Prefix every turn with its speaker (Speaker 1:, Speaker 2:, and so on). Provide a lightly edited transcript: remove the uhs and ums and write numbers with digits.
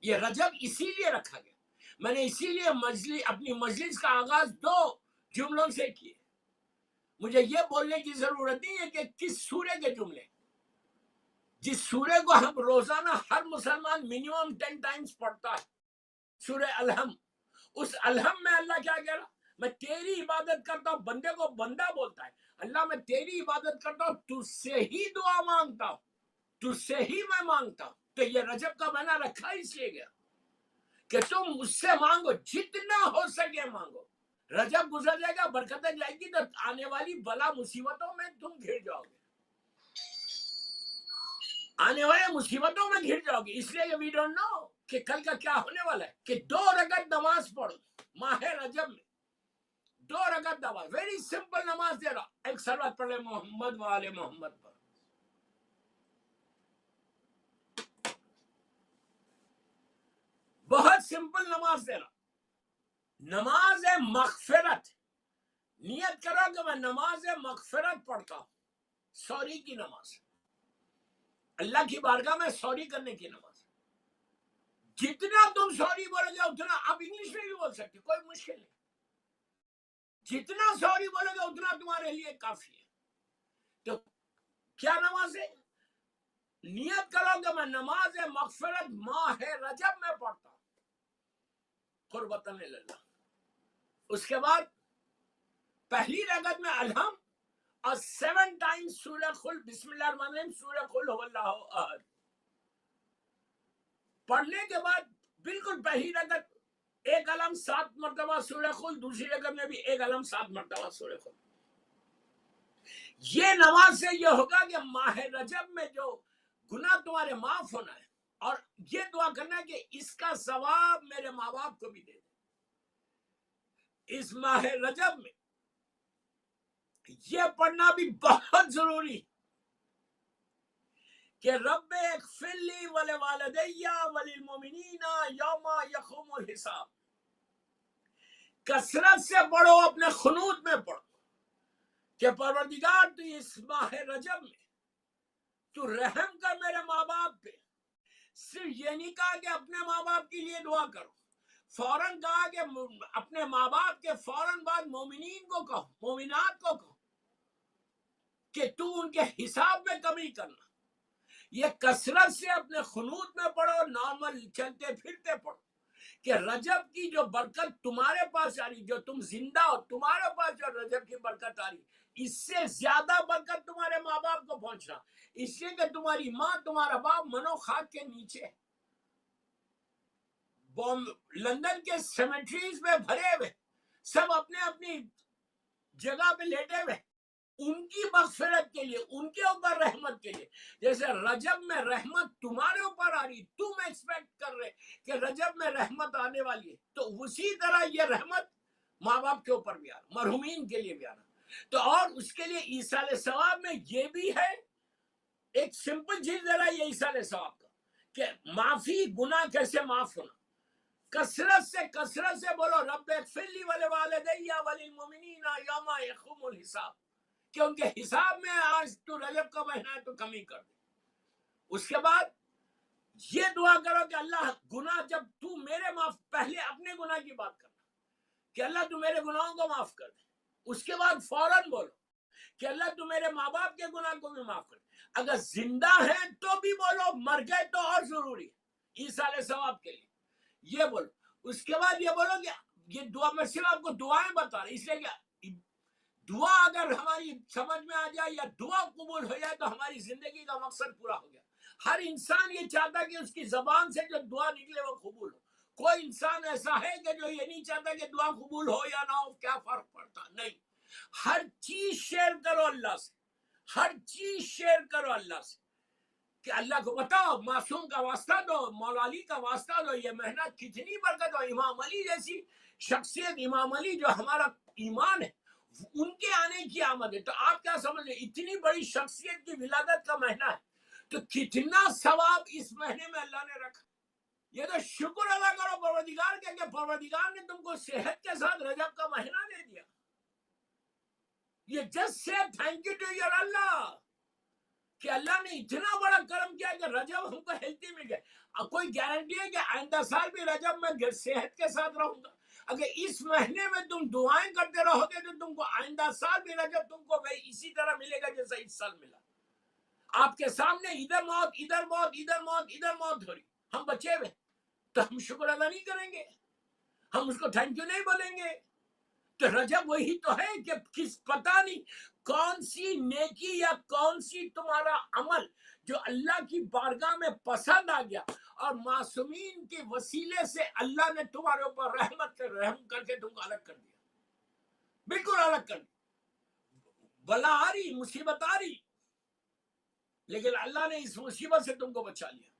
Speaker 1: یہ رجب اسی لیے رکھا گیا. میں نے اسی لیے اپنی مجلس کا آغاز 2 جملوں سے کیے. مجھے یہ بولنے کی ضرورت نہیں ہے کہ کس سورے کے جملے. جس سورے کو ہم روزانہ ہر مسلمان منیمم 10 ٹائمز پڑھتا ہے، سورہ الحم. اس الحم میں اللہ کیا کہہ رہا؟ میں تیری عبادت کرتا ہوں. بندے کو بندہ بولتا ہے. اللہ میں تیری عبادت کرتا ہوں، تجھ سے ہی دعا مانگتا ہوں، تجھ سے ہی میں مانگتا ہوں. تو یہ رجب کا مہینہ رکھا اس لیے گیا کہ تم مجھ سے مانگو، جتنا ہو سکے مانگو. رجب گزر جائے گا، برکتیں جائے گی، تو آنے والی بلا مصیبتوں میں تم گھر جاؤ گے. آنے والے مصیبتوں میں گھر جاؤ گے. اس لیے کہ وی ڈونٹ نو کہ کل کا کیا ہونے والا ہے. کہ 2 رکعت نماز پڑھو ماہ رجب میں. 2 رکعت نماز، ویری سمپل نماز دے رہا. ایک صلوات پڑھ لے محمد و آل محمد پر. بہت سمپل نماز دے رہا. نماز مغفرت. نیت کرو کہ میں نماز مغفرت پڑھتا ہوں. سوری کی نماز، اللہ کی بارگاہ میں سوری کرنے کی نماز. جتنا تم سوری بولو گے اتنا، آپ انگلش میں بھی بول سکتے، کوئی مشکل نہیں. جتنا سوری بولو گے اتنا تمہارے لیے کافی ہے. تو کیا نماز ہے؟ نیت کرو کہ میں نماز مغفرت ماہ رجب میں پڑھتا ہوں، قربتاً اللہ. اس کے بعد پہلی رکعت میں الحم اور 7 ٹائمز سورہ قل، بسم اللہ الرحمن الرحیم، سورہ قل هو اللہ احد. پڑھنے کے بعد بالکل پہلی رکعت ایک علم 7 مرتبہ سورہ قل، دوسری رکعت میں بھی ایک علم 7 مرتبہ سورہ قل. یہ نماز سے یہ ہوگا کہ ماہ رجب میں جو گناہ تمہارے معاف ہونا ہے، اور یہ دعا کرنا ہے کہ اس کا ثواب میرے ماں باپ کو بھی دے دے. اس ماہ رجب میں یہ پڑھنا بھی بہت ضروری کہ رب اغفر لی ولوالدی وللمؤمنین یوم یقوم الحساب. کثرت سے پڑھو، اپنے خنوت میں پڑھو کہ پروردگار تو اس ماہ رجب میں تو رحم کر میرے ماں باپ پہ. صرف یہ نہیں کہا کہ اپنے ماں باپ کے لیے دعا کرو، فوراً کہا کہ اپنے ماں باپ کے فوراً بعد مومنین کو کہو، مومنات کو کہو کہ تو ان کے حساب میں کمی کرنا. یہ کثرت سے اپنے خنوت میں پڑھو، نارمل چلتے پھرتے پڑھو کہ رجب کی جو برکت تمہارے پاس آ رہی، جو تم زندہ ہو، تمہارے پاس جو رجب کی برکت آ رہی، اس سے زیادہ برکت تمہارے ماں باپ کو پہنچنا. اس لیے کہ تمہاری ماں، تمہارا باپ منو خاک کے نیچے، لندن کے سیمیٹریز میں بھرے ہوئے، سب اپنے اپنی جگہ پہ لیٹے ہوئے. ان کی مغفرت کے لیے، ان کے اوپر رحمت کے لیے، جیسے رجب میں رحمت تمہارے اوپر آ رہی، تم ایکسپیکٹ کر رہے کہ رجب میں رحمت آنے والی ہے، تو اسی طرح یہ رحمت ماں باپ کے اوپر بھی آ رہا، مرحومین کے لیے بھی آ رہا. تو اور اس کے لیے ایصال ثواب میں یہ بھی ہے. ایک سمپل چیز ذرا یہ ایصال ثواب کا کہ معافی، گناہ کیسے معاف ہونا. کثرت سے بولو رب اغفر لی ولوالدی وللمؤمنین یوم یقوم الحساب، کہ ان کے حساب میں آج تو رجب کا مہینہ ہے تو کمی کر دے. اس کے بعد یہ دعا کرو کہ اللہ گناہ، جب تو میرے معاف، پہلے اپنے گناہ کی بات کرنا کہ اللہ تو میرے گناہوں کو معاف کر دے. اس کے بعد فوراً بولو کہ اللہ تو میرے ماں باپ کے گناہ کو بھی معاف کر دے. اگر زندہ ہیں تو بھی بولو، مر گئے تو اور ضروری ہے ایصال ثواب کے لیے یہ بولو. اس کے بعد یہ بولو کہ یہ دعا، میں صرف آپ کو دعائیں بتا رہا، اس لیے کہ دعا اگر ہماری سمجھ میں آ جائے یا دعا قبول ہو جائے تو ہماری زندگی کا مقصد پورا ہو گیا. ہر انسان یہ چاہتا ہے کہ اس کی زبان سے جو دعا نکلے وہ قبول ہو. کوئی انسان ایسا ہے کہ جو یہ نہیں چاہتا کہ دعا قبول ہو یا نہ ہو، کیا فرق پڑتا؟ نہیں. ہر چیز شیئر کرو اللہ سے، ہر چیز شیئر کرو اللہ سے کہ اللہ کو بتاؤ، معصوم کا واسطہ دو، مولا علی کا واسطہ دو، یہ محنت کتنی برکت ہو. امام علی جیسی شخصیت، امام علی جو ہمارا ایمان ہے، ان کے آنے کی آمد ہے. تو آپ کیا سمجھ لیں، اتنی بڑی شخصیت کی ولادت کا مہینہ ہے تو کتنا ثواب اس مہینے میں اللہ نے رکھا. یہ تو شکر ادا کرو پروردگار کے کہ پروردگار نے تم کو صحت کے ساتھ رجب کا مہینہ دے دیا. یہ جسٹ سے thank you to your Allah کہ اللہ نے اتنا بڑا کرم کیا کہ رجب ہم کو ہیلتھی مل گئے. کوئی گارنٹی ہے کہ آئندہ سال بھی رجب میں صحت کے ساتھ رہوں گا؟ اگر اس مہینے میں تم دعائیں کرتے رہو گے تو تم کو آئندہ سال بھی رجب تم کو وہی اسی طرح ملے گا جیسا اس سال ملا. آپ کے سامنے ادھر موت ادھر موت ادھر موت ادھر موت ہو رہی، ہم بچے ہوئے تو ہم شکر ادا نہیں کریں گے، ہم اس کو تھینک یو نہیں بولیں گے. تو رجب وہی تو ہے کہ پتہ نہیں کون سی نیکی یا کون سی تمہارا عمل جو اللہ کی بارگاہ میں پسند آ گیا اور معصومین کے وسیلے سے اللہ نے تمہارے اوپر رحم کر کے تم کو الگ کر دیا، بالکل الگ کر دیا. بلا آ رہی، مصیبت آ رہی، لیکن اللہ نے اس مصیبت سے تم کو بچا لیا.